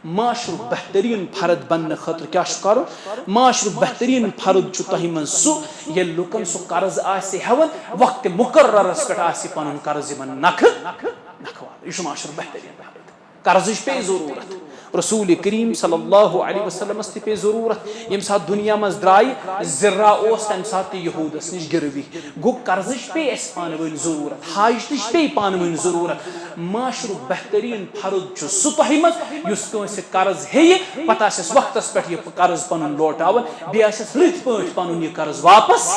معاشر بہترین فرد بننے خاطر کیا کرو معاشر بہترین فرد تہ من سہ یہ لکن سہ قرض آسہ ہیوان وقت مقررس پہ آسہ پن قرض نکھ نکھوال یہ معاشر بہترین فرد قرض پہ ضرورت رسول کریم صلی اللہ علیہ وسلم تہ پہ ضرورت یم سات دنیا مز درائے ذرا اس تم سات یہودس نش گروی گو قرض پہ اس پان ون ضرورت حاجتش پہ پان ون ضرورت معاشر بہترین فرد سہ تہ مز اس کنس قرض ہے پتہ آس وقتس پہ یہ قرض پن لوٹاون بیس رت پہ پن یہ قرض واپس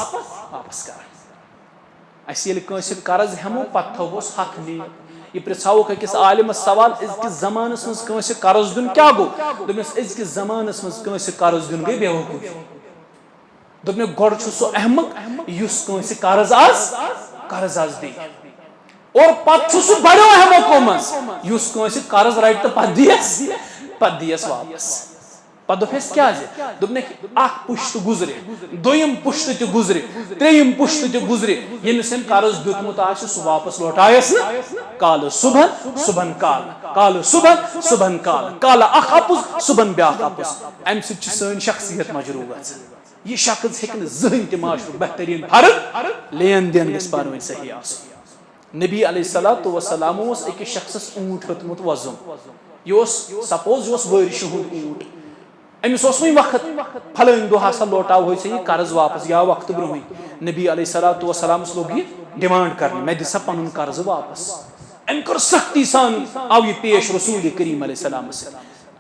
کران اس یل کنس قرض ہمو پتہ تھوس حق نیت یہ پرژھو اکس عالمس سوال ازکس زمانس مز کنس قرض دن کیا گو دپس ازکس زمانس مز کنس قرض دن گئی بیوقوفی دپنے گوڑ چھ سو احمق یس کنس قرض آز دی اور پت چھ سو بڑو احمقو مز یس کنس قرض رٹ تو پت دیس واپس پتہ دپس کیا دپنے اخ پشت گزرے دویم پشت تہ گزرے تریم پشت تہ گزرے یمس ام قرض دیتمت آسہ سہ واپس لوٹایس کال صبحن صبحن کال کال صبحن صبحن کال کال اخ اپز صبحن بیاکھ اپز ام سۭتۍ چھِ سٲنۍ شخصیت مجروح گژھان یہ شخص ہیٚکہِ نہٕ زٕہٕنۍ تہِ معاشرُک بہتریٖن فرد لین دین گژھِ پانہٕ ؤنۍ صحیح آسُن نبی علیہ الصلوۃ والسلام اوس أکِس شخصس اوٗنٹ ہیوٚتمُت وۄزُم یہ اوس سپوز یہ اوس وٲرشہِ ہُنٛد اوٗنٹ امس وی وقت پھلٲنۍ دۄہ ہسا لوٹاو ژےٚ یہ قرض واپس یا وقت برونٛہٕے نبی علیہ الصلوۃ والسلام لوگ یہ ڈیمانڈ کرنے مے دِ سا پنُن قرض واپس ام کر سختی سان آو یہ پیش رسول کریم علیہ السلام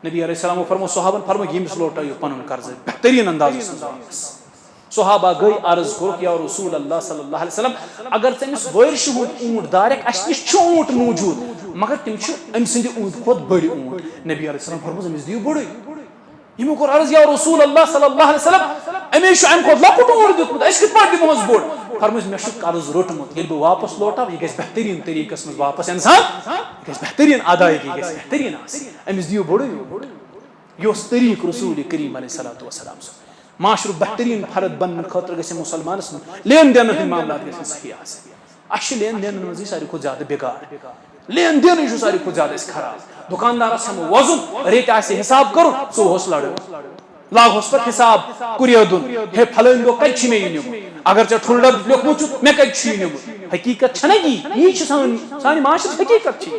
نبی علیہ السلام فرمو صحابن فرمو یمس لوٹایو پنُن قرض بہترین اندازس منٛز واپس صحابہ گئی عرض کورک یا رسول اللہ صلی اللہ علیہ وسلم اگر ژٕ أمِس وٲرشہِ ہُنٛد اوٗنٹ دارکھ اسہِ نِش چھُ اوٗنٹ موٗجوٗد مگر تِم چھِ أمۍ سٕنٛدِ اوٗنٹہٕ کھۄتہٕ بٔڑۍ اوٗنٹ نبی علیہ السلام فرموس أمِس دِیِو بوٚڑٕے یمو کور عرض یا رسول اللہ صلی اللہ علیہ وسلم امی چھُ امہِ کھۄتہٕ لۄکُٹ اوٗنٹ دیُتمُت أسۍ کِتھ پٲٹھۍ دِمہوس بوٚڑ فرموس مےٚ چھُ قرض روٚٹمُت ییٚلہِ بہٕ واپس لوٹاو یہِ گژھِ بہتریٖن طریٖقس منٛز واپس انسان یہِ گژھِ بہتریٖن ادایگی گژھِ بہتریٖن آسٕنۍ أمِس دِیِو بوٚڑٕے یہ اوس طریٖق رسول کریم علیہ الصلوۃ والسلام معاشرُک بہتریٖن فرد بننہٕ خٲطرٕ گژھِ مسلمانس منٛز لین دینن ہٕنٛدۍ معاملات گژھن صحیح آسٕنۍ اسہِ چھِ لین دینن منٛزٕے ساروی کھۄتہٕ زیادٕ بِگاڑ لین دینٕے چھُ ساروی کھۄتہٕ زیادٕ اَسہِ خراب دُکاندارس ہٮ۪مو وۄزُم ریٚتہِ آسہِ حساب کرُن ژٕ اوس لڑٲے لاگہوس پتہٕ حساب کُریا دُن ہے پھلٲنۍ دۄہ کتہِ چھُ مےٚ یہِ نیُمُت اگر ژےٚ ٹھُلہٕ ڈبہٕ لیوکھمُت چھُتھ مےٚ کتہِ چھُ یہِ نیُمُت حقیٖقت چھنہ یی چھِ سانہِ معاشرٕچ حقیٖقت چھِ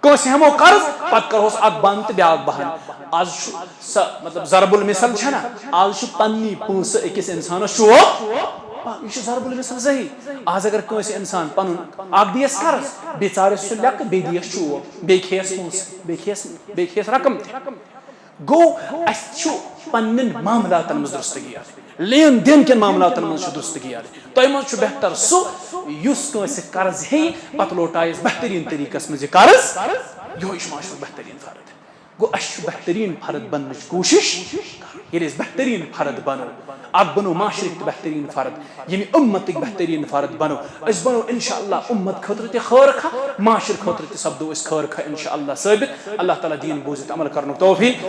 کٲنٛسہِ ہٮ۪مو قرض پتہٕ کرہوس اکھ بنٛد تہٕ بیاکھ بہان آز چھُ سۄ مطلب ضرب المثل چھنہ آز چھُ پننی پونٛسہٕ أکِس انسانس شوق یہ ضرب المثل صحیح آز اگر کٲنٛسہِ انسان پنُن اکھ دیس قرض بیٚیہِ ژارٮ۪س سُہ لیٚکھٕ بیٚیہِ دِیس شوق بیٚیہِ کھیٚیس پونٛسہٕ بیٚیہِ کھیٚیس رقم تہِ گو اسہِ چھُ پننٮ۪ن معاملاتن منٛز درستگی لین دین کٮ۪ن معاملاتن منٛز چھُ درستگی تۄہہِ منٛز چھُ بہتر سُہ یُس کٲنٛسہِ قرض ہیٚیہِ پتہٕ لوٹایس بہتریٖن طریٖقس منٛز یہِ قرض یہوے چھُ معاشرُک بہتریٖن فرد گو اسہِ چھُ بہتریٖن فرد بننٕچ کوٗشش ییٚلہِ أسۍ بہتریٖن فرد بنو اکھ بنو معاشرٕکۍ تہِ بہتریٖن فرد ییٚمہِ اُمتٕکۍ بہتریٖن فرد بنو أسۍ بنو انشاء اللہ اُمت خٲطرٕ تہِ خٲر خواہ معاشرٕ خٲطرٕ تہِ سپدو أسۍ خٲر خواہ انشاء اللہ ثٲبت اللہ تعالیٰ دین بوٗزِتھ عمل کرنُک توفیٖق